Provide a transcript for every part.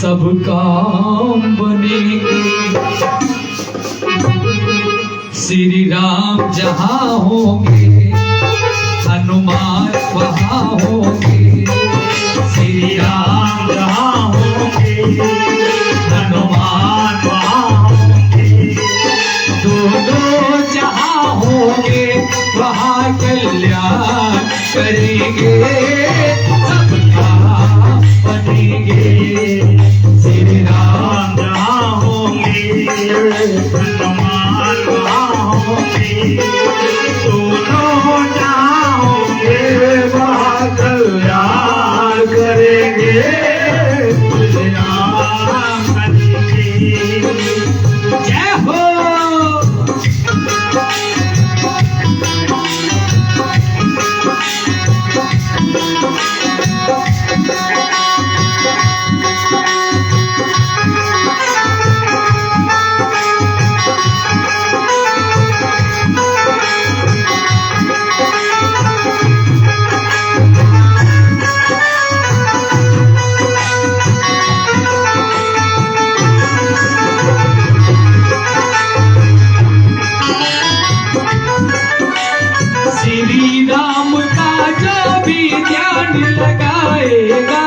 सब काम बनेंगे। श्री राम जहाँ होंगे हनुमान वहाँ होंगे। श्री राम जहाँ होंगे हनुमान वहाँ होंगे। दोनों जहाँ होंगे वहाँ कल्याण करेंगे। सब काम बनेंगे। श्री राम जहाँ होंगे हनुमान वहाँ होंगे। दोनों जहाँ होंगे वहाँ कल्याण करेंगे। श्री राम करेंगे। जय हो। श्री राम का जो भी ध्यान लगाएगा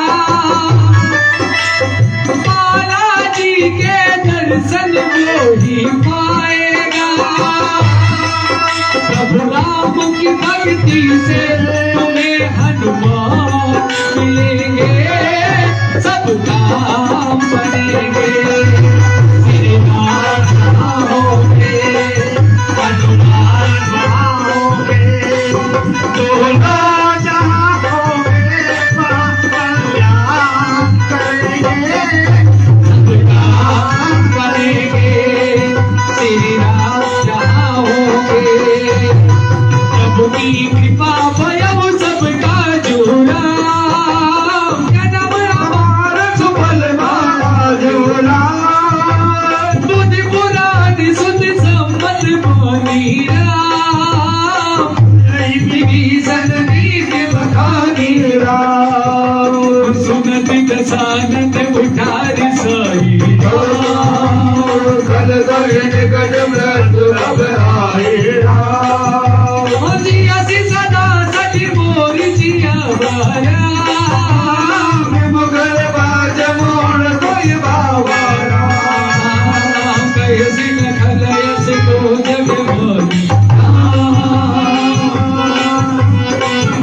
बालाजी के दर्शन वो ही पाएगा। प्रभु राम की भक्ति से तुम्हें हनुमान मिलेंगे। सब काम बनेंगे। श्री राम जहाँ होंगे हनुमान वहाँ होंगे। दोनों जहाँ होंगे वहाँ कल्याण करेंगे। सब काम बनेंगे। श्री राम जहाँ होंगे प्रभु की कृपा भयउ सबका झूला। जन्म हमारा सुफल मारा झूला। बुद्धि पुराण सुध सम्मत मानी राम। नीति बखानी राम। सुनत दसानत उठार साई राम। कल निकट मृत्यु अब आए राम। जिया सी सदा सच मोर जिया बाया। मुगल बाज मोड़ कोई बाबा राम। कैसी नखल यस को जग मोरी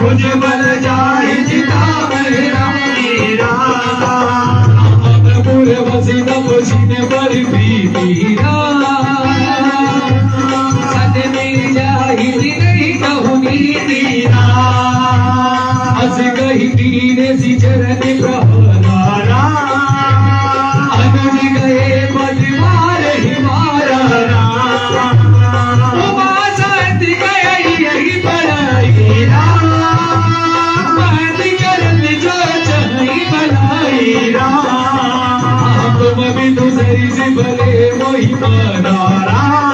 मुझे बल जाए जिता मेरा मेरा। पूरे वसीन पसीने पर पीरा। सद मेरी जाहिर नहीं कहूँगी तेरा। हंस कही तीने सी चरण प्रहलारा। अनुज गए मजमार हिमारा। उमा सत गए यही पढ़ाई राम। दूसरी से भले मोहि माना राम।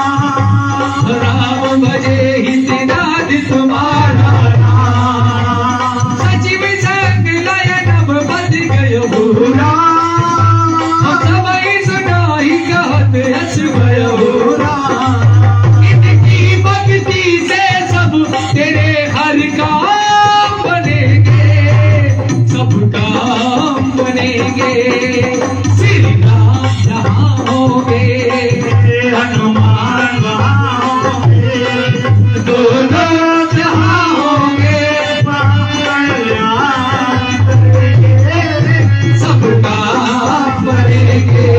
भजे हितनाथ तुम्हारा राम। सचिव संग लयन बद गयो भूरा। सबई सुनाई कहत यश भयो राम। इनकी भक्ति से सब तेरे हर काम बनेंगे। सब काम बनेंगे। श्री राम जहाँ होंगे हनुमान वहाँ होंगे। दोनों जहाँ होंगे सब काम बनेंगे।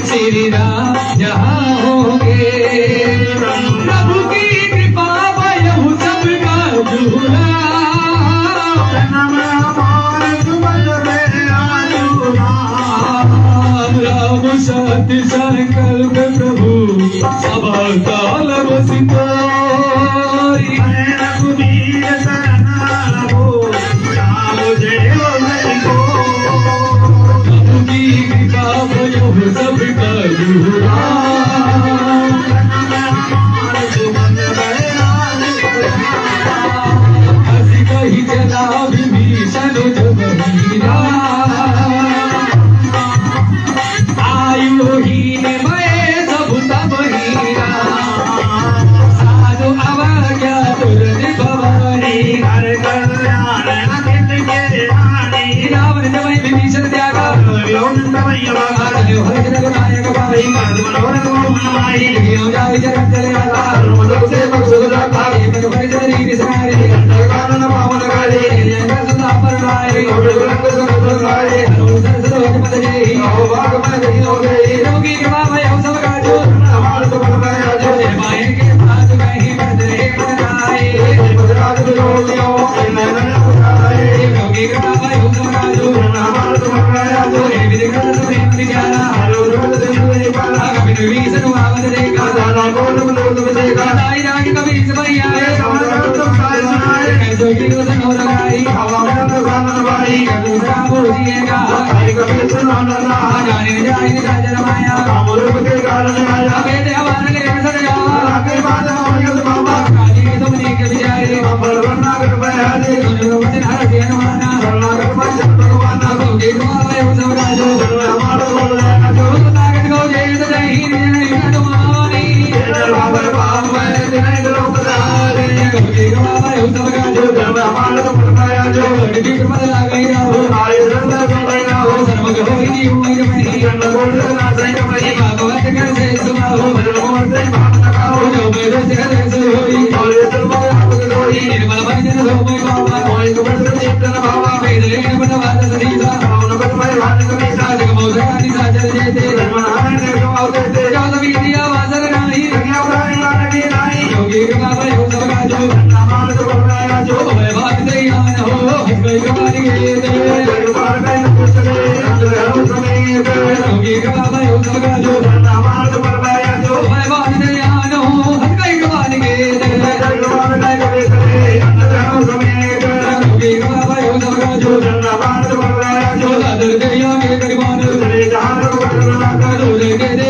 श्री राम जहाँ होंगे प्रभु की कृपा भयउ सबका झूला। राम सत्य संकल्प प्रभु सब काल बसितोरी। रघुवीर शरण हो राम जय हरि को। प्रभु की कृपा भयउ सबका झूला। हंसी कही चला विभीषण जब हीरा। के कारण आया बेटे हमारे लिए सरिया के बाद हम बाबा काली के तुम नहीं के बिचारे बलवन्ना कर बयाले तुम हर के माना नागर भगवान को के मावे हो सब राजो हमारा बोल जो नागर को जय जय ही नहीं कदमानी बाबर बाप में नहीं करो पदारे के मावे हो सब राजो हमारा को बताया जो डिगी पर लगा हो आए रंग बनाया हो सर्व हो ही हुई में जन्म बोल ना सही में भगवत के से सुनाओ भगवान से बात लगाओ जो मेरे से से होई और ये सर्व आपके होई निर्मल भजन हो मैं बाबा कोई को बदल चेतन बाबा वेदले बनवाद सदीसा भावना को मैं भान को निसा जग मोदरानी साजर जेते धर्महान ने को आवते जात विद्या वासर नाही कन्या प्राणी मान की नाही योगी के बाबा हो सब का जो नामान को बनाया जो मैं बात दे आन हो हसबे कमारी के दे बार में पुस्तके अंदर हो समय योगी के बाबा हो सब का जो नामान को बनाया जो मैं बात दे आन हो हसबे कमारी के दे भगवान का करे अंदर हो समय योगी के बाबा हो सब का जो नामान को बनाया जो दादर के योगी करीबान रे जहां को करना का जो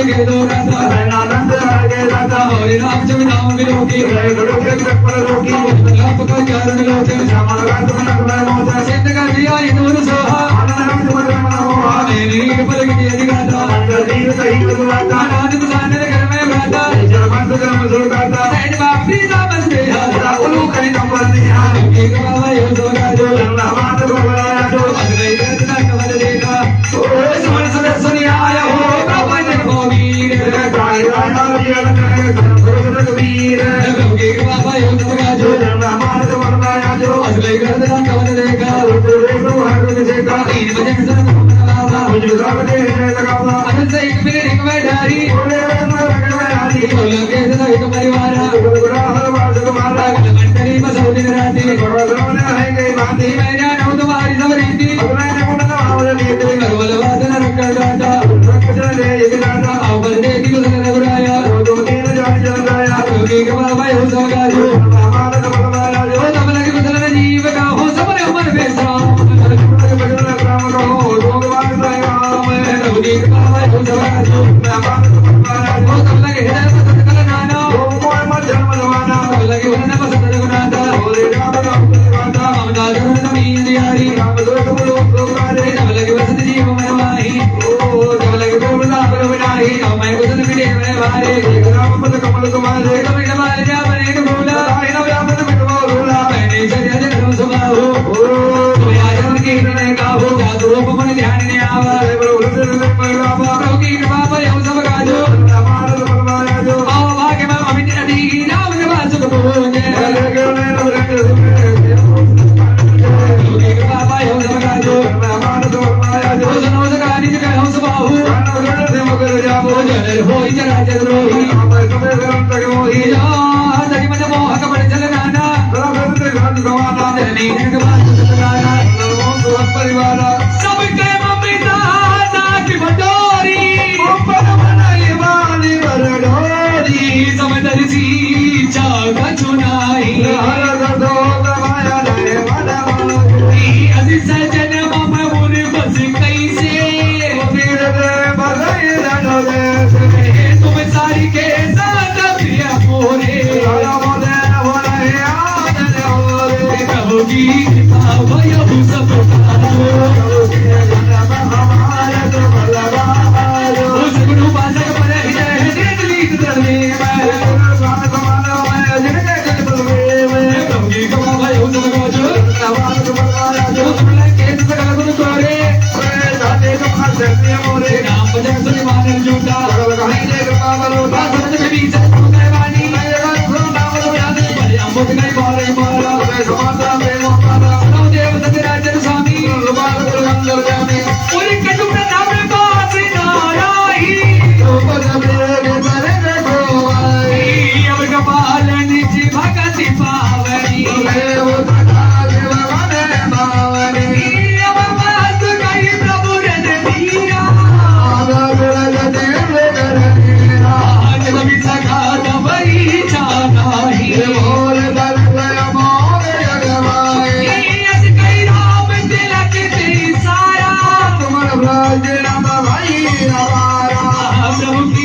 के दो राता आनंद के राता और राम चमिनाम विलोकी रे गुरु के पर लोकी लाभ का कारण लोके सामान का तुम न मोता सिद्ध का दिया ये नूर सोहा आनंद तुम मनो मेरी पर की अधिगाता अंदर दीन सही गुरुवाता आनंद साने घर में भ्राता जन्मंत कर्म सुरगाता सैन बापी दामन दे हारा उलू करी नंबर दिया एक बाबा यो सोगा जो नामात भगवान जो अग्रही रत्ना कमल देखा ओ सुमन सदा सुनिया आया हो बाबा ने गोवीर गाय राणा जीवन करे गुरु कबीर गंगे बाबा यो सोगा जो नामात भगवान जो अग्रही रत्ना कमल देखा देखो हर देखा तीन बजे सब बाबा मुझे सब दे लगावा अन से एक मेरे एक में डारी बोले लगे तो एक परिवार गुरु हर बात तुम्हारा मंडली बसो दिन राती गुरु ने है गई बाती मैंने नौ तुम्हारी सब रीति अगले ने मुंडा और नीति करवल वादन रख डाटा रख ले एक डाटा अवल दे की गुजर गुराया दो तीन जान जल गया योगी के बाबा हो सगा जो हमारा तुम्हारा जो तब लगे बदल जीव का हो सब ने उमर बेसा बदल राम का हो भगवान राम योगी के बाबा हो सगा जो हमारा तुम्हारा जो तब लगे हृदय सकल नाना ओ मोय मत जन्म जवाना तब लगे उन्हें पसंद गुनाता बोले राम राम गुनाता ममता जन मीन दियारी राम दोष बोलो प्रोकारे तब लगे वसत जीव मन माही ओ तब लगे बोलना पर विनाही मैं कुछ मिले मैं भारे राम पद कमल तुम्हारे तब इन मारे जा बने न बोला इन व्यापन मिटवा रोला मैंने जय जय सुबाहो ओ तुम्हें आजन की ने काहो जादू रूप मन ध्यान ने आवा बोल हृदय में बाबा योगी के बाबा यो सब गाजो हमारा भगवान जो आओ भाग्य में अमित नदी नाम के बात सुख बोले योगी के बाबा यो सब गाजो हमारा भगवान जो सुनो सगानी के हम सुबाहु गाना से मगर जाबो जय होई जरा जरोही मैं तुम्हें गरम तक होई या तरी मन मोह का बड़ चल नाना प्रभु से घाट गवाना जनी के बात सुख गाना नमो तो परिवार सब के मम्मी दादा की बटोरी ऊपर बनाई वाली बरडोरी समदर सी चागा चुनाई हर दो गवाया ले वाला वाली अजी सजन मम मुनि बस कैसे वीर दे बधाई रनो दे तुम सारी के साथ प्रिय मोरे आया बोले बोले आदर होरे कहोगी आवय सब हमारे तो भला उस गुरु बासक पर है दिल्ली दरवे में समानो मैं जिनके जग में कहोगी बाबा यो सब गाजो नवाज तुम्हारा जो तुमने के सकल गुरु करे दाते तुम शक्ति मोरे नाम भजन सुनि मान झूठा कहीं जे कृपा करो बात में भी सब कहवानी नाम लो याद भले अमृत नहीं मारे मारा समाता में मारा नौ देव सतराजन स्वामी बाल अंदर जाने पूरी कटुक नाम बास नाराई तो पद मेरे करे को आई अब कपाल नीचे भगति पावनी देव सदा देव मने पावनी अब बात गई प्रभु रे धीरा आधा गुण देव करेरा आज भी सखा दवई चानाही बोल दल मोर जगवाई अस कई राम तिलक तेरी सारा तुम राज राम भाई हमारा प्रभु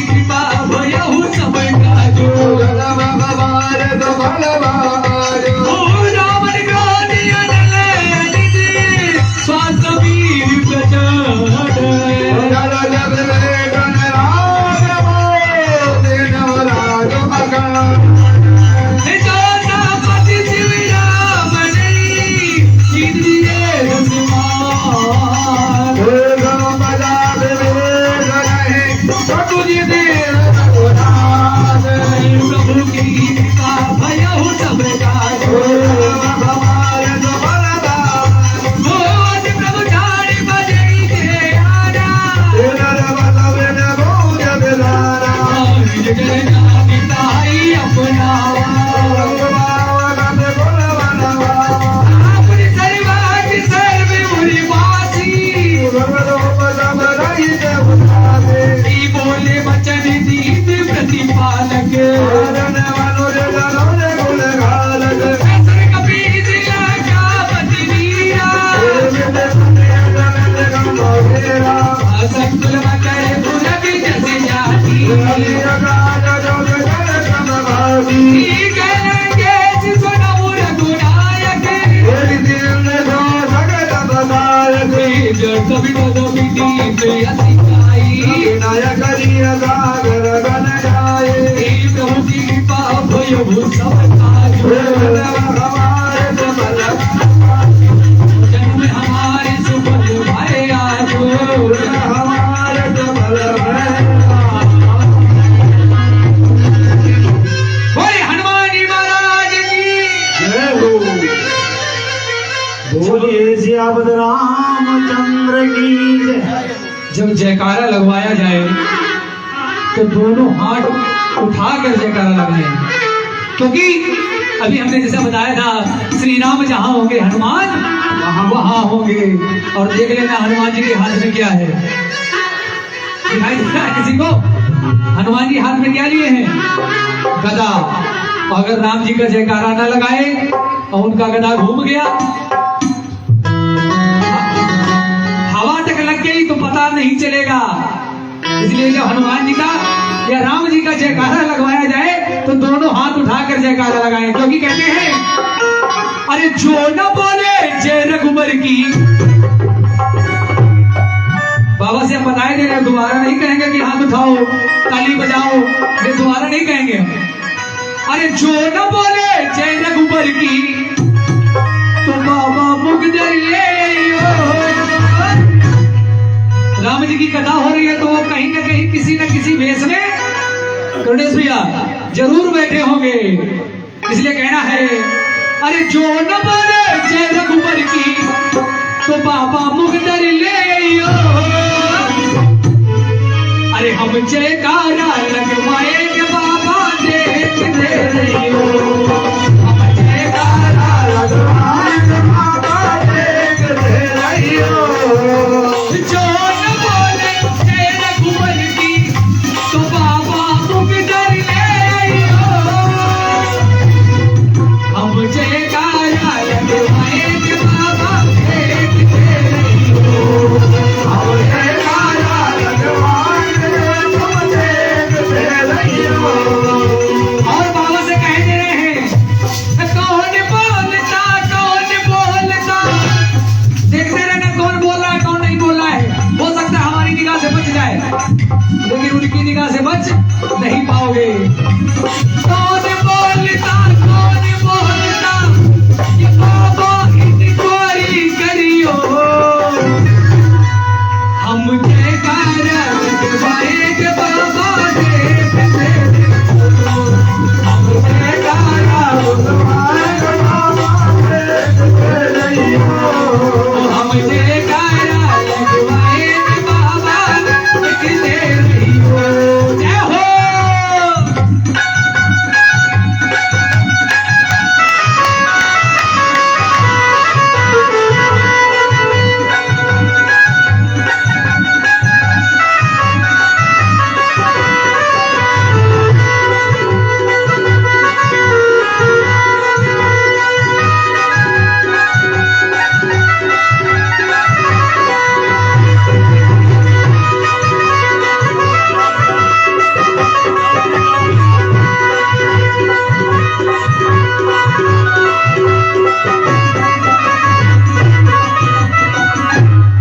तेरा संकुल मकर पूरब जस जाती करेंगे जिसको नमो रघुनायक जो कभी तो बिटी पे असिकाई प्रभु की कृपा भयो सब जन्म हमारे सुबह भाई आज बोले हनुमान जी महाराज की बोलिए सियापत रामचंद्र की जय। जब जयकारा लगवाया जाए तो दोनों हाथ उठाकर जयकारा लगाएं, क्योंकि अभी हमने जैसा बताया था श्री राम जहां होंगे हनुमान वहां होंगे। और देख लेना हनुमान जी के हाथ में क्या है, दिखाई देता है किसी को? हनुमान जी हाथ में क्या लिए हैं? गदा। अगर राम जी का जयकारा न लगाए और उनका गदा घूम गया, हवा तक लग गई तो पता नहीं चलेगा। इसलिए जब हनुमान जी का या राम जी का जयकारा लगवाया जाए तो दोनों हाथ उठाकर जयकारा लगाएं, क्योंकि कहते हैं अरे जो न बोले जय रघुबर की। बाबा से हम बताए दे रहे, दोबारा नहीं कहेंगे कि हाथ उठाओ ताली बजाओ, ये दोबारा नहीं कहेंगे। अरे जो न बोले जय रघुबर की तो बाबा मुगदर ले राम जी की कथा हो रही है तो वो कहीं ना कहीं किसी न किसी भेष में गणेश भैया जरूर बैठे होंगे। इसलिए कहना है अरे जो न बोले जय रघुबर की तो बाबा मुगदर ले अरे हम जयकारा लगवाएंगे बाबा देखते रहियो। हम जयकारा लगवाएंगे बाबा देखते रहियो। जो न बोले जय रघुबर की तो बाबा मुगदर ले हम जयकारा लगवाएंगे बाबा देखते रहियो। हम जयकारा और बाबा से कह दे रहे हैं कौन बोलता देखते रहना कौन बोल रहा है कौन नहीं बोल रहा है। हो सकता है हमारी निगाह से बच जाए लेकिन उनकी निगाह से बच नहीं पाओगे। कौन बोलता ये बाबा इंक्वायरी करियो। हम जयकारा लगवाएंगे बाबा देखते रहियो। हम जयकारा लगवाएंगे बाबा देखते रहियो। हम जयकारा लगवाएंगे बाबा देखते रहियो। जय हो।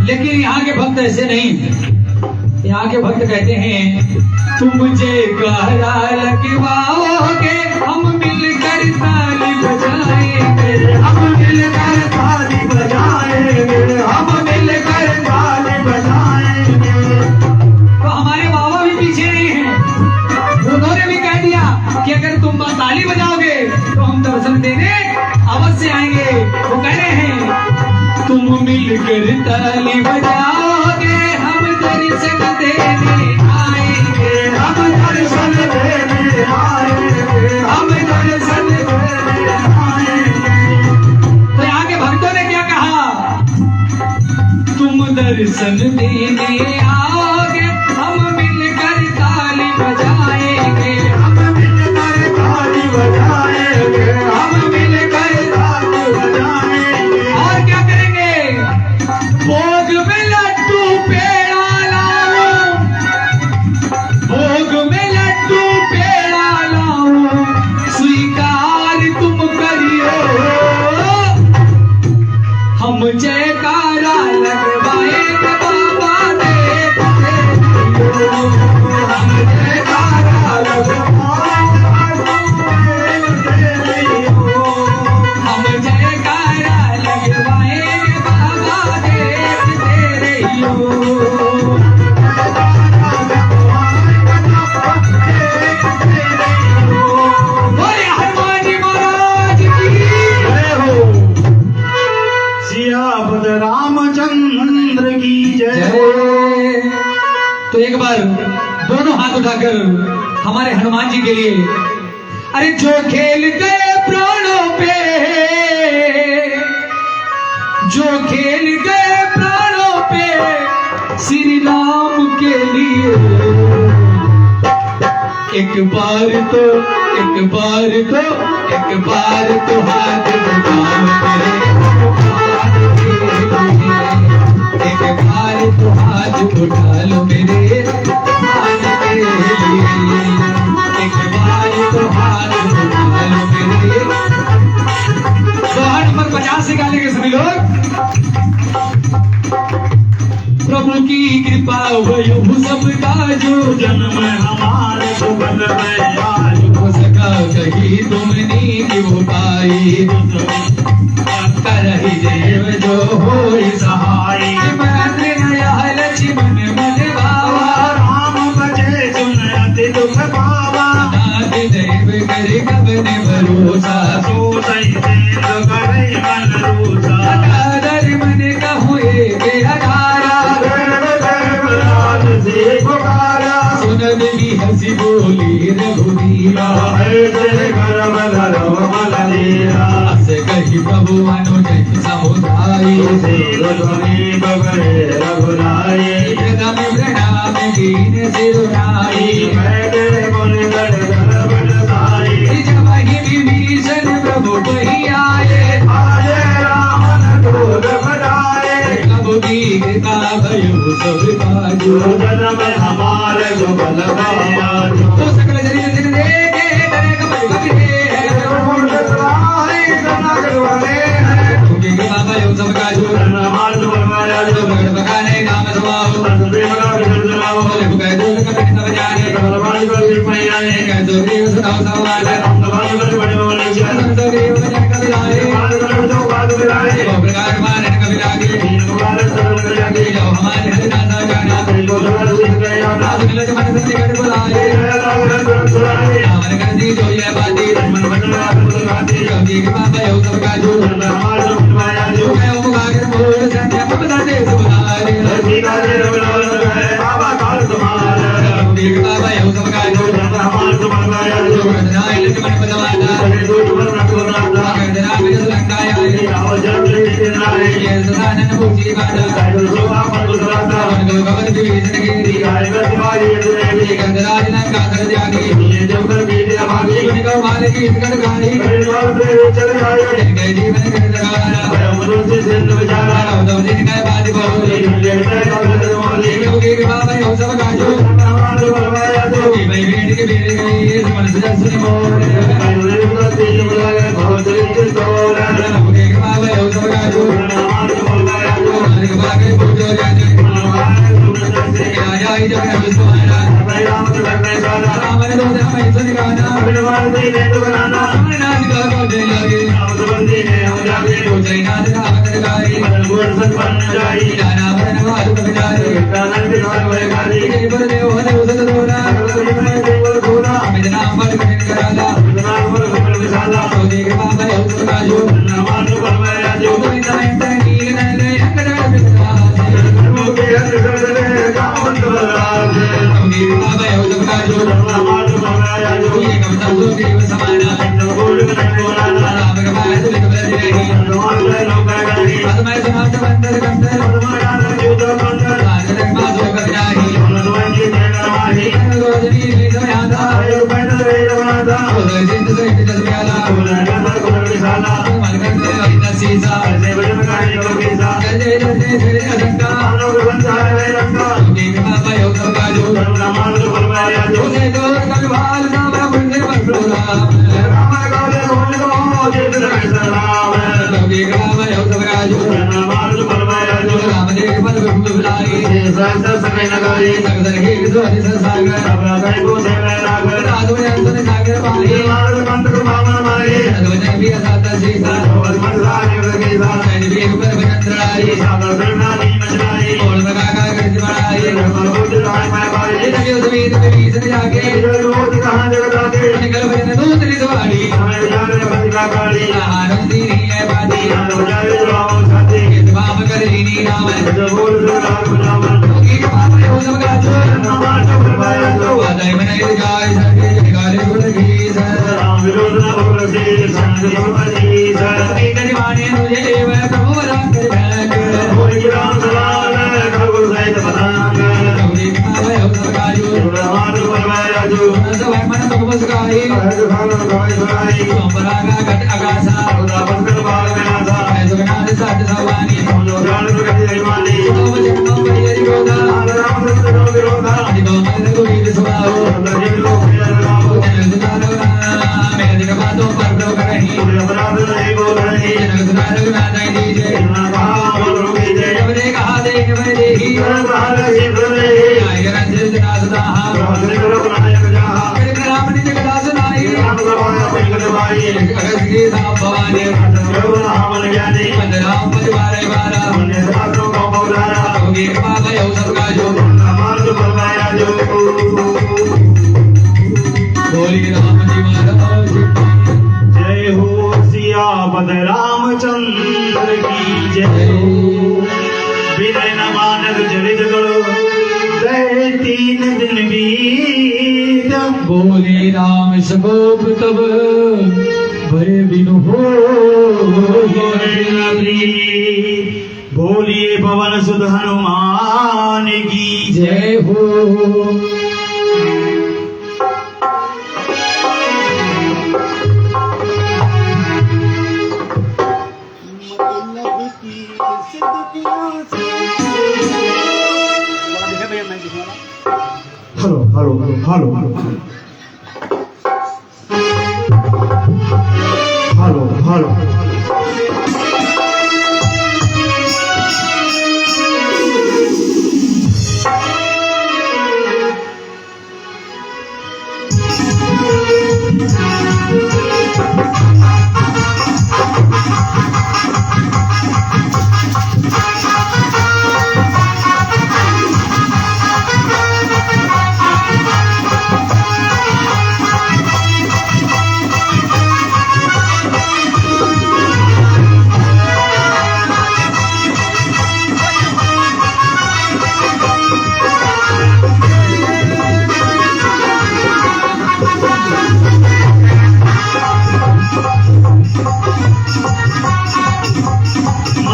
लेकिन यहाँ के भक्त ऐसे नहीं। यहाँ के भक्त कहते हैं तुम जयकारा लगवाओगे हम मिलकर ताली बजाएंगे। हम मिलकर ताली बजाएंगे। हम मिलकर ताली बजाएंगे। तो हमारे बाबा भी पीछे नहीं हैं। उन्होंने भी कह दिया कि अगर तुम ताली बजाओगे तो हम दर्शन देने अवश्य आएंगे। वो कह रहे हैं तुम मिलकर ताली बजाओगे हम दर्शन देने आएंगे। हम दर्शन देने आएंगे। हम दर्शन देने आएंगे। तो यहाँ के भक्तों ने क्या कहा? तुम दर्शन देने आओगे हम मिलकर ताली बजाएंगे। हम मिलकर ताली बजाएंगे। हम मिलकर ताली बजाएंगे। और क्या करेंगे? भोग में लड्डू पे तो एक बार दोनों हाथ उठाकर हमारे हनुमान जी के लिए, अरे जो खेल गए प्राणों पे, जो खेल गए प्राणों पे श्री राम के लिए, एक बार तो एक बार तो एक बार तो हाथ उठाओ मेरे, एक बार तो हाथ उठा लो मेरे मान के लिए, एक बार तो हाथ उठा लो मेरे। दोहा नंबर 50 से गा लेंगे सभी लोग। प्रभु की कृपा वयु सबका जो जन्म हमारे सुबल में आज हो सका कहीं तुमने क्यों पाई, करही देव जो हो सहाय, मंत्र नया लक्ष्मण मन भावा, राम बचे सुन अति दुख पावा, नाथ देव कर कबने भरोसा, सो सही देव करे मन रूसा, अठादर मन कहूँ एक अठारा, से पुकारा, सुनन भी हंसी बोली रघुवीरा, ऐसे करम धरो मलनीरा, हंस कही प्रभु अनुज समुदाय, ध्वनि बगड़े रघुराई, प्रथम प्रणाम दीन सिरुनाई, बैठे मुनि गण गण साई, जब ही विभीषण प्रभु कही आए, आये रावण क्रोध बढ़ाए, कब की कृपा भयो सब काजो, जन्म हमारे जो बल बाज, तो सकल शरीर दिन देखे डरे कमल कपिले, क्योंकि कृपा भयो सब काजो, तो भगत बखाने नाम समाओ, बोले बुकाय दूर कपट सब जाने, कह दो देव सुनाओ समाज, संत देव जन कबिलाए, वो प्रकार मारे कबिलागे, जाओ हमारे हरिदासा गाना, मिलत मन से कर बुलाए, हमारे कर दी जो ये बाती, कभी कृपा भयो सब काजो, जो मैं मुखागर बोल संजय पपदा दे सुनारे, कभी कृपा भयो सब काजो, जो गदनाय लक्ष्मण पदवाना, गदना मिल लंकाया, ये सदानन भूषी बाजा, मन गो कवर विभीषण गिरी, गंधराज लंका कर जागी, गुण गो माल की गण गाई, गए जीवन कर लगाना, दो दिन गए बाद बोले, क्योंकि कृपा भयो सब काजो, भाई भेड़ के भेड़ गई, मन से सुन बोले, क्योंकि कृपा भयो सब काजो, मालिक भागे पूजो जाने, राजा ही जब है विश्वाना, रामन दो मैं सुन गाना, नाथ का को दे लगे, तो जयनाथ राम कर गाई, जाना बरन वाल बजाए, जय बर देव हरे उदत दोरा, अमित नाम बल कठिन कराला, तो देख बाबा हो सब काजो, तो इतना इंटर नील नले अंकर बोल कमल से संग समजीत दीवाने तुझे देव प्रभु राम कर बैग होई राम सलाल खड़गुल सहित पतंग गौरी कावे अवसर गायो हाथ परवाय राजू नंद वै मन तुम बस गाई सोमरागा घट आकाशा बंकर बाल में नाथा सुगनाथ साध सवानी ज्ञान प्रगति हिमानी तो वचन परिहरि गोदा राम सत्य विरोधा आदि गोविंद गोविंद सुभाओ अंदर लोक राम जनक सुधार मेरे दिख बातों पर प्रभु करही अपराध नहीं बोल रही जनक सुधार नाथ दीजे कहा दे मैं देही नायक रंजित नाथ दाहा राम निज कथा सुनाई अगस्त की साम भवानी पंद्रह परिवार बारह होगी कृपा भयो सबका जो बोली राम जी महाराज जय हो सियापत रामचंद्र की जय विनय न मानक चरित करो जय 3 दिन बीत बोले राम सगोप तब भरे बिनु हो बोलिए पवन सुत हनुमान की जय हो hello hello hello hello hello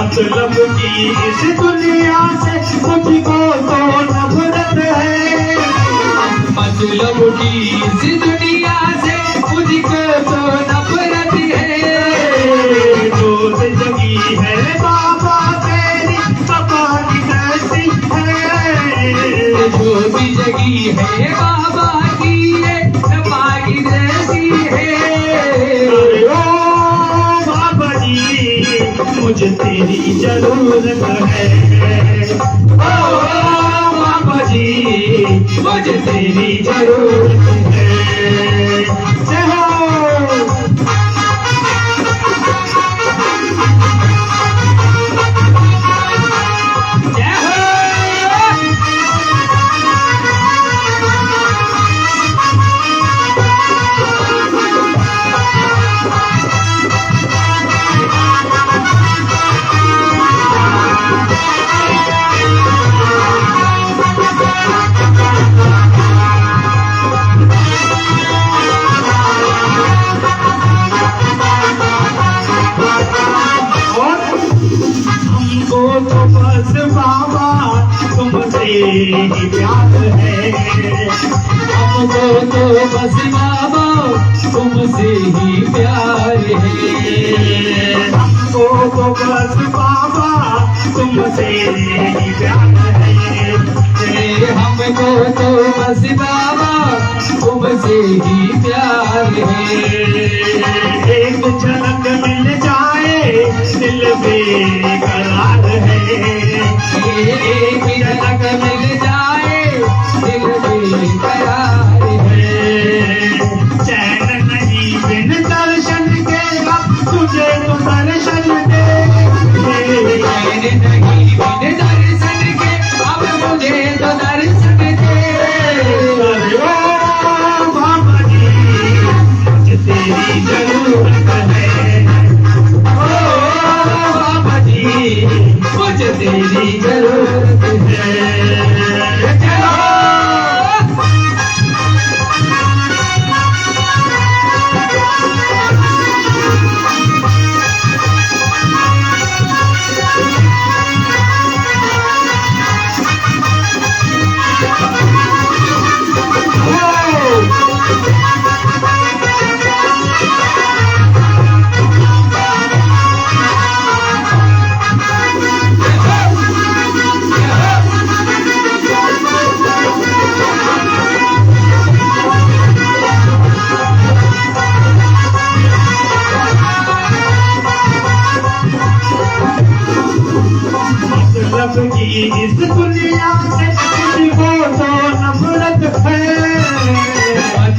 मतलब की इस दुनिया से मुझको तो नफरत है मतलब की इस दुनिया से मुझको तो नफरत है जोत जगी है बाबा तेरी पापा की कैसी है जो भी जगी है बाबा की ये पापा की जैसी है बाबा जी मुझे तेरी जरूरत है ओ बाबा जी मुझे तेरी जरूरत है जय हो जय हो हमको तो बस बाबा तुमसे ही प्यार है हमको तो बस बाबा तुमसे ही प्यार है हमको तो बस बाबा तुमसे ही प्यार है हमको तो बस बाबा तुमसे ही प्यार है एक झलक मिल जाए दिल बेकरार है एक झलक मिल जाए दिल बेकरार है चैन नहीं बिन दर्शन के अब तुझे तो दर्शन दे चैन नहीं बिन दर्शन के अब मुझे तो दर्शन दे अरे ओ बाबा जी मुझे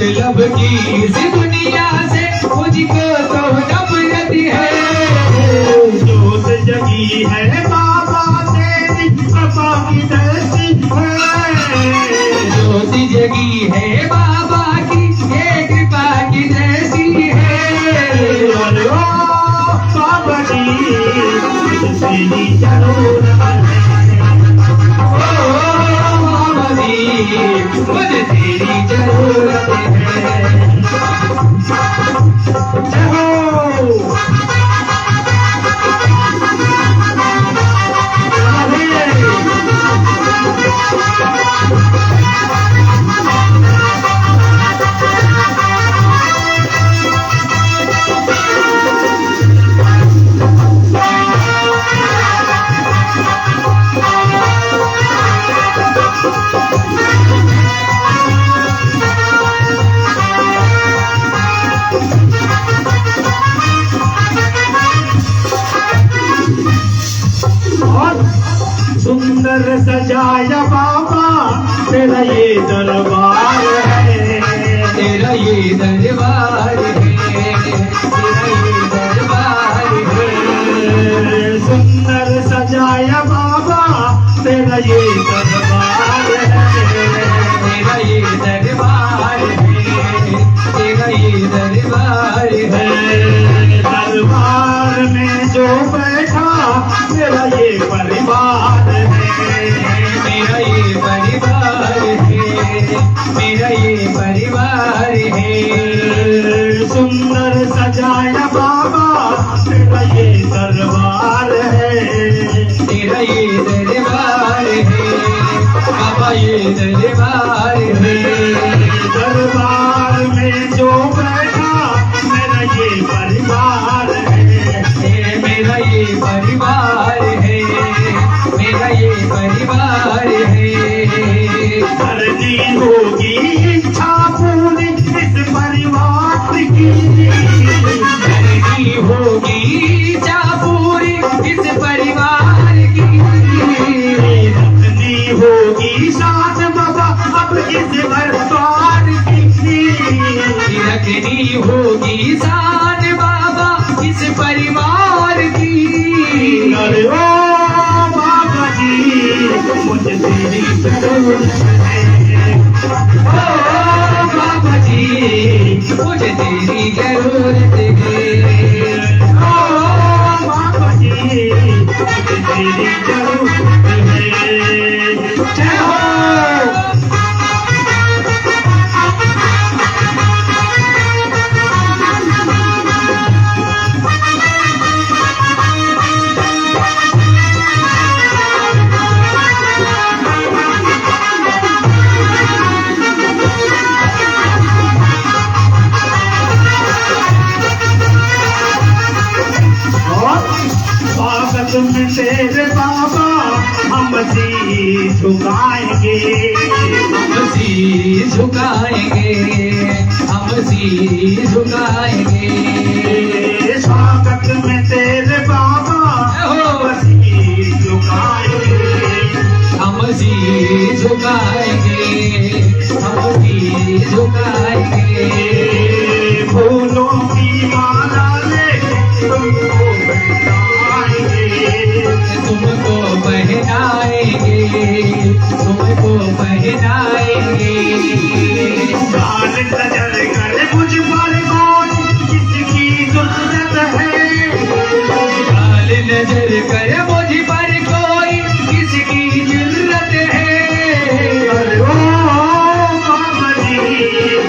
मतलब की इस दुनिया से मुझको तो नफरत है। जोत जगी है बाबा तेरी कृपा की दृष्टि है। ज्योति जगी है बाबा की ये कृपा की दृष्टि है। अरे ओ बाबा जी तेरी जरूरत है। ओ बाबा जी मुझे तेरी जरूरत है। जय हो। सुंदर सजाया बाबा तेरा ये दरबार है। तेरा ये दरबार है। तेरा ये दरबार है। सुंदर सजाया बाबा तेरा ये दरबार है। तेरा ये दरबार है। तेरा ये दरबार है। दरबार में जो बैठा तेरा ये परिवार है। मेरा ये परिवार है। मेरा ये परिवार है। सुंदर सजाया बाबा तेरा ये दरबार है। तेरा ये दरबार है। बाबा ये दरबार है। दरबार में जो बैठा मेरा ये परिवार है। मेरा ये परिवार है। मेरा ये परिवार है। करनी होगी इच्छा पूरी इस परिवार की। करनी होगी इच्छा पूरी इस परिवार की। रखनी होगी साथ बाबा अब इस परिवार की। रखनी होगी शान बाबा इस परिवार की। अरे ओ बाबा जी मुझे तेरी जरूरत है। ओ बाबा जी मुझे तेरी जरूरत है। ओ बाबा जी मुझे तेरी जरूरत है। जय हो। स्वागत में तेरे बाबा हम शीश झुकाएंगे। हम शीश झुकाएंगे। हम शीश झुकाएंगे। स्वागत में तेरे बाबा हम शीश झुकाएंगे। हम शीश झुकाएंगे। हम शीश झुकाएंगे। फूलों की माला लेके तुमको तुमको पहनाएंगे। तुमको पहनाएंगे। डाल नजर कर मुझ पर कौन किसकी जरूरत है। डाल नजर कर मुझ पर कोई किसकी जरूरत है। अरे ओ बाबा जी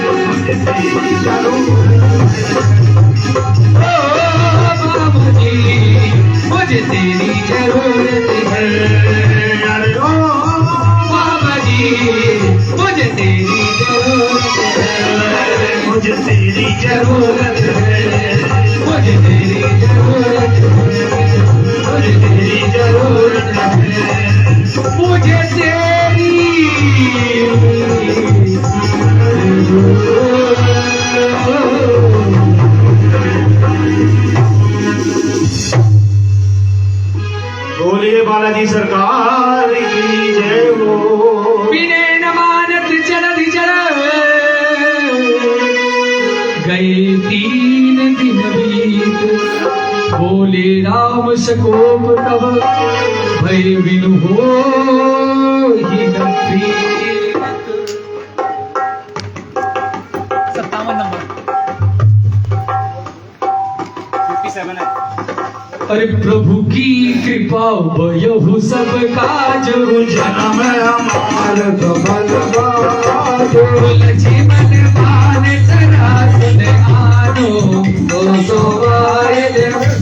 मुझे तेरी जरूरत है। ओ बाबा जी मुझे तेरी जरूरत है। अरे ओ बाबा जी मुझे तेरी जरूरत है। मुझे तेरी जरूरत है। मुझे तेरी जरूरत है। मुझे तेरी जरूरत है। मुझे तेरी बोलिए बालाजी सरकार की जय हो। बिने न मानत चल चल शकोप तब भय बिनु हो ही न पीरत। 57 नंबर 57 है। अरे प्रभु की कृपा भयहु सब काज जन्म हमार सफल बाजो जीवन मान जरा सुन आनो तो सोवाए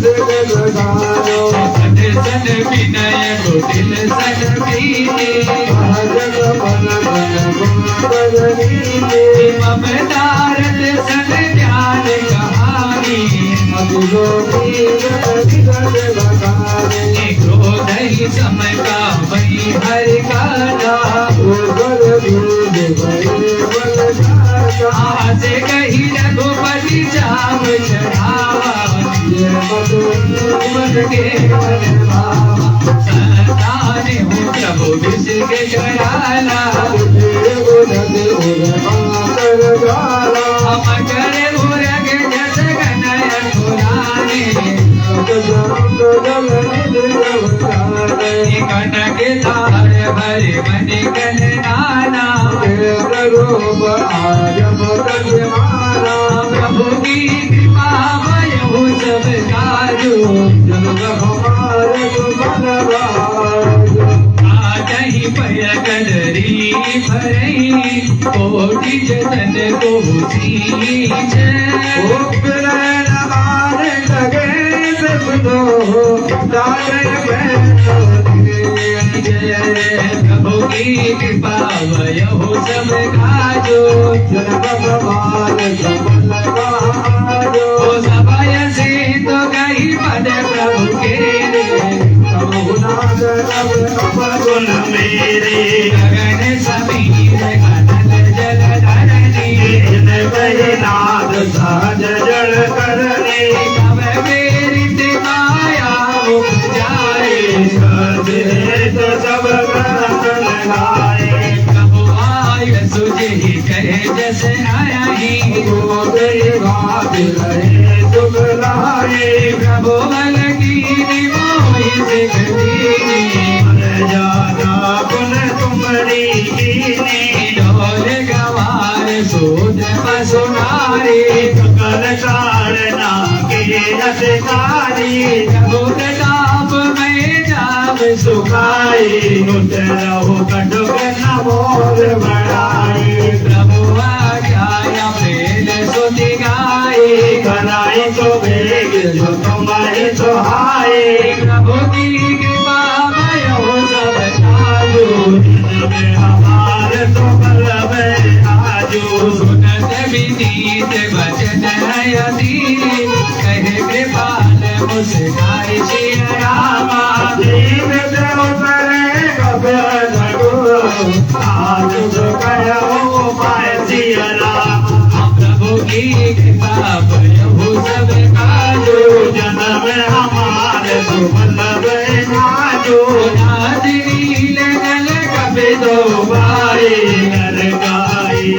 जगदानो सन सन विनय कुटिल सन बीने जग मन मन बदनी मम नारद सन ज्ञान कहानी अतिगोपी जगत लगाने क्रोध ही समय का वही हर का नाम उगर दूध भरे बल जाता आज कही रघुपति जाम चढ़ावा ये मत मन के मन भावा संतान हो प्रभु विषय कराला मकर उरग जस गनय पुराने कनक तार भरे मन गन नाना प्रभु की कृपा भयहु सब काजो आजहि पय कलरी भरई कोटि जतन को सींच प्रभु की कृपा भयहु सब काजो ओ सभय से तो गई पद प्रभु के गुण मेरे गगन समीर कनल जल धरणी नाद सहज जल करने तब प्रेरित माया उपजाए तो सब ग्रंथ लगाए प्रभु आय सुझे कहे जस आया ही तुम लाए प्रभु बल की मोहि सिख दीनी जाना गुण तुम्हारी कीने डोल गवार सूद पसुनारे सकल कारणा के अधिकारी प्रभु प्रताप में जाम सुखाए नुत रहो कटुक नमोर बढ़ाई प्रभु आज्ञा फेल सुति गाए कराई तो वेग जो तुम्हारी सुहाए प्रभु की कृपा भयो सब काजो हमारे तो बल्लभ आजू सुनत विनीत वचन अति कहे कृपाल मुस्काई श्री रामा दीन देव करे कबे आज जो कहो पाए सियरा प्रभु की कृपा भयो सब काजो जन्म हमारे तो बल्लभ आजू नाथ नील नल कपि दो बाई नर गाई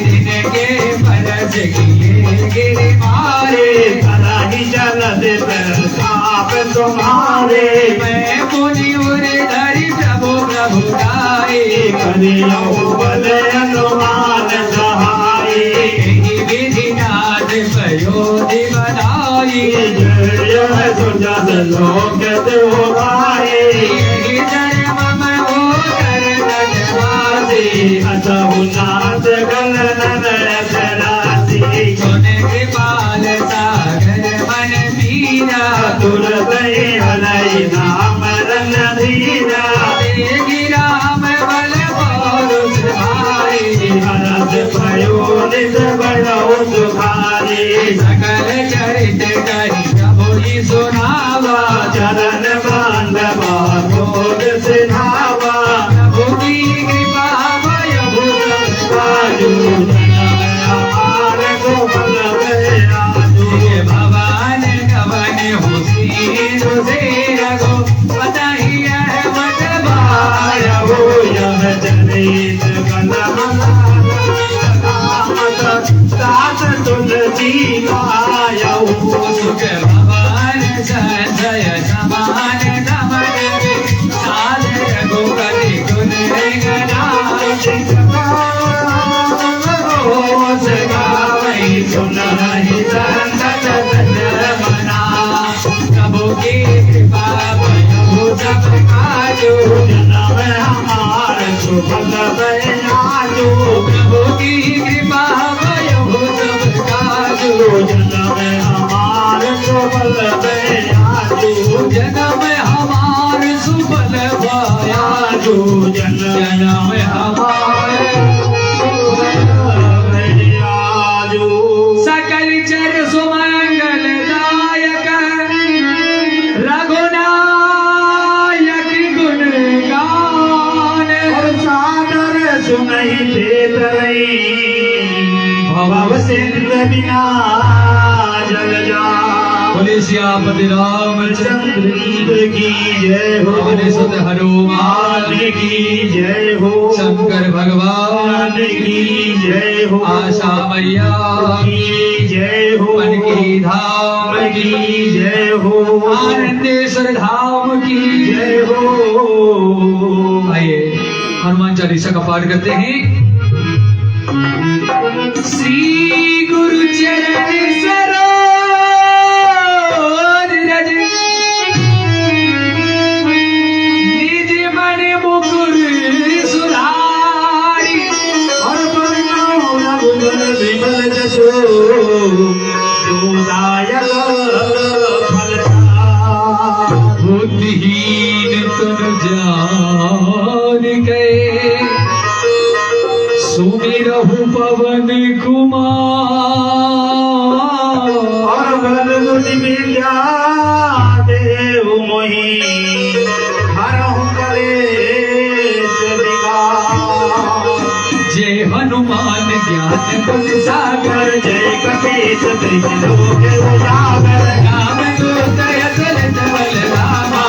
दिन के परस किए गिर मारे कराही जलद प्रताप तुम्हारे मैं मुनि उर धरि प्रभु प्रभु गाए करियो बल अनुमान सहाय यही विधि नाथ प्रयोधि बनाई जय सुजस लोक देवाए यही धर्म में हो कर नटवासी असहु नाथ गल नरासी सुन कृपाल सागर मन मीरा तुरत हलई नाम रन धीरा राम बल पौरुष भाई हरस भयो निज बड़ो सुखारी सकल चरित कहि प्रभु ही सुनावा चरण बांधवा गोद सिन्हावा प्रभु की कृपा भयो सब सुफल बयाजो प्रभु की कृपा भयो सब काजो जन्म हमार सुफल बयाजो जन्म हमार सुफल भयाजो जन्म हमार बयाजो सकल चर सुमंगल दायक रघुनायक गुण गान और सादर सुनहि देत रही भव सिंध बिना जल जा बोले श्यामपति रामचंद्र की जय हो पवन सुत हनुमान की जय हो शंकर भगवान की जय हो आशा मैया की जय हो मन की धाम की जय हो आनंदेश्वर धाम की जय हो आइए हनुमान चालीसा का पाठ करते हैं। श्री गुरु चरण सरोज रज निज मन मुकुर सुधारी और बरनाओ रघुबर विमल जसो जोदायक फलदार बुद्धिहीन तुम जान गए सुमिरहु पवन कुमार और बल बुद्धि विद्या देव मोहि हरहु कलेश विकार जय हनुमान ज्ञान गुण सागर जय कपीस त्रिलोक उजागर राम दूत अतुलित बल रामा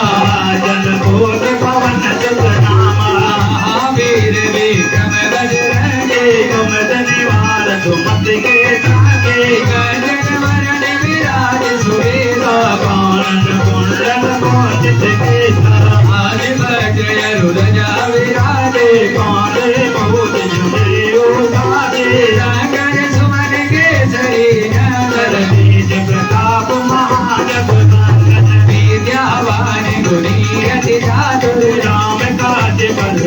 जन भूत पवन सुत नामा महावीर विक्रम बजरंगी कुमद निवार सुमति के ताके गजन वरण विराज सुवेदा कानन कुंडल मोचित केसा हाथ वज्र रुदजा विराजे काले बहुत जुड़े उदारे सागर सुमन केसरी नगर तेज प्रताप महाजग वंदन विद्यावान गुणी अति चातुर राम काज बल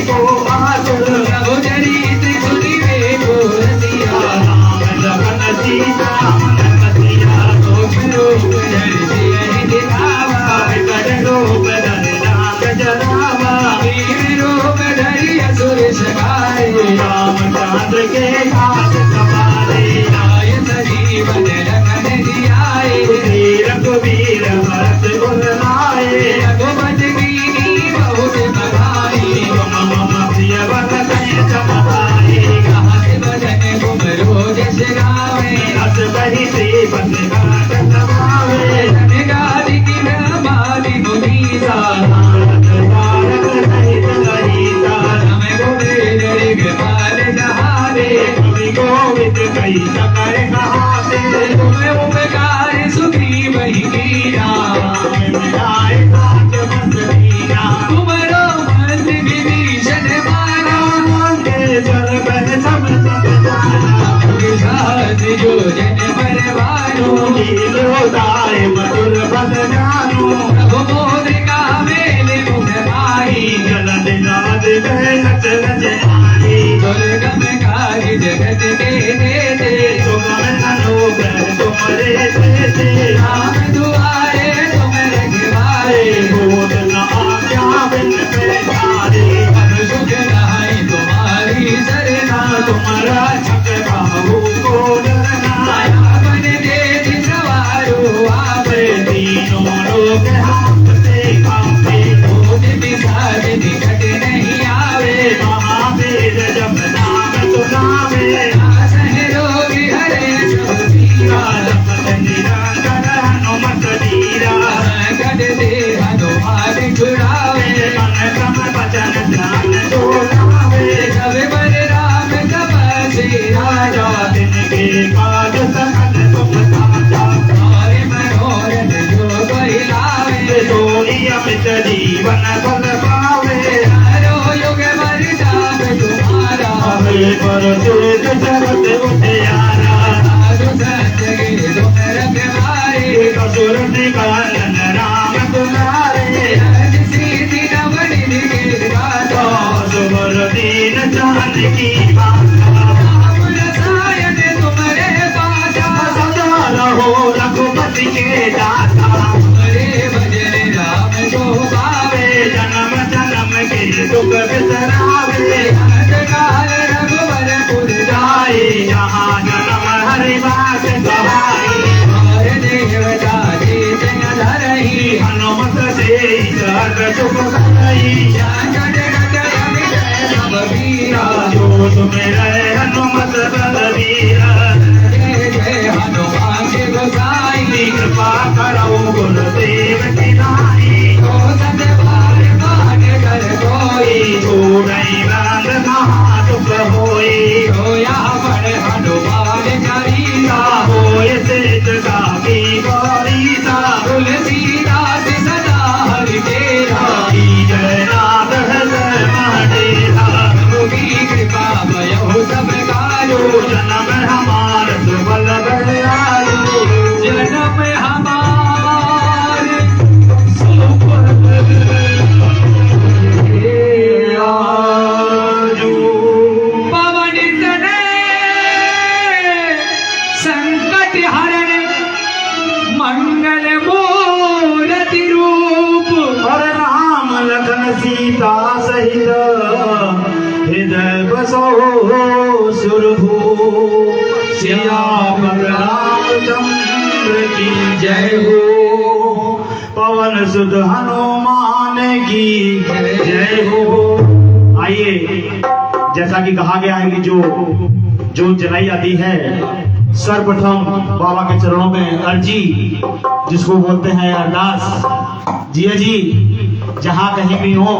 को आतुर प्रभु चरित्र सुनिवे को रसिया राम लखन सीता मन कसिया रूप रूप धरि सियहि दिखावा कर रूप धर नाम जरावा वीर रूप धरि असुर सहारे रामचंद्र के घाट कपारे आय सजीवन लखन जियाए रघुवीर भरत गुण लाए रघुपति कीनी बहुत बड़ाई मम प्रिय भरत चमकाए कहत भजन गुम रोज सिरावे अस बही से बस घाट कमावे गादि की ब्रह्मादि मुनीसा भारत सहित लहिता समय गुणे दरिग पाल जहारे कवि गोविंद कई सकर कहाते तुम उपकार सुग्रीव ही कीना मिलाए साथ बंदीना तुमरो मंत्र विभीषण माना जल बन सब जाना साथ जो जन परवानो लीलोदाय मधुर बल जानो प्रभु मोद्रिका मेल मुख माही जलद नाद बहत रजनानी दुर्गम काज जगत के देते तुम अनुग्रह तुम्हारे देते राम दुआरे तुम रखवारे बोध न आज्ञा बिन पैसारे अनुसुख नाई तुम्हारी सरना तुम्हारा छक बाहु को डरना अपन तेज सवारो आवे तीनों लोग हाथ से कांपे भूत पिशाच निकट नहीं आवे महावीर जब नाम सुनावे आसन रोग हरे सब पीरा निरंतर हनुमत धीरा संकट से हनुमान छुड़ावे मन क्रम वचन ध्यान जोड़ावे सब बल राम तपस्वी राजा जिनके काज सकल तुम साजा और मनोरथ जो कोई लावे सोई अमित जीवन फल पावे हरो युग मर जाप तुम्हारा हरे पर तेज जगत उठियारा साधु संत गिर तुम रखवारे कसुर निकालन राम दुलारे राज सीति नवनीत के गाता सुबर जानकी माता राम रसायन तुम्हारे पासा सदा रहो रघुपति के दाता हरे भजन राम को पावे जन्म जन्म के दुख बिसरावे अंतकाल रघुवर पुर जाए जहाँ जन्म हरि बात गवाई और देवता जीत न धरही हनुमत से सर्व सुख करई जागत गत अमित सब वीरा जो तुम्हें हनुमत बलवीरा जय जय हनुमान के गोसाई कृपा करो गुरुदेव की नाई तो सतबार मान कर कोई तो नहीं बांध महा दुख होई तो यहाँ पर हनुमान करीता होए सेठ का की गौरीता तुलसीदास सदा हरि तेरा जय नाथ हृदय महादेवा प्रभु कृपा भयो सब कालो जन्म हमार सुबल बड़ायो जन्म हमार पवन तनय संकट हरण मंगल मूर्ति रूप और राम लखन सीता सहित हृदय बसो सुरभू श्याम रामचंद्र की जय हो पवन सुध हनुमान की जय हो। आइए, जैसा कि कहा गया है कि जो जलाई आती है सर्वप्रथम बाबा के चरणों में अर्जी जिसको बोलते हैं अरदास। जिया जी जहाँ कहीं भी हो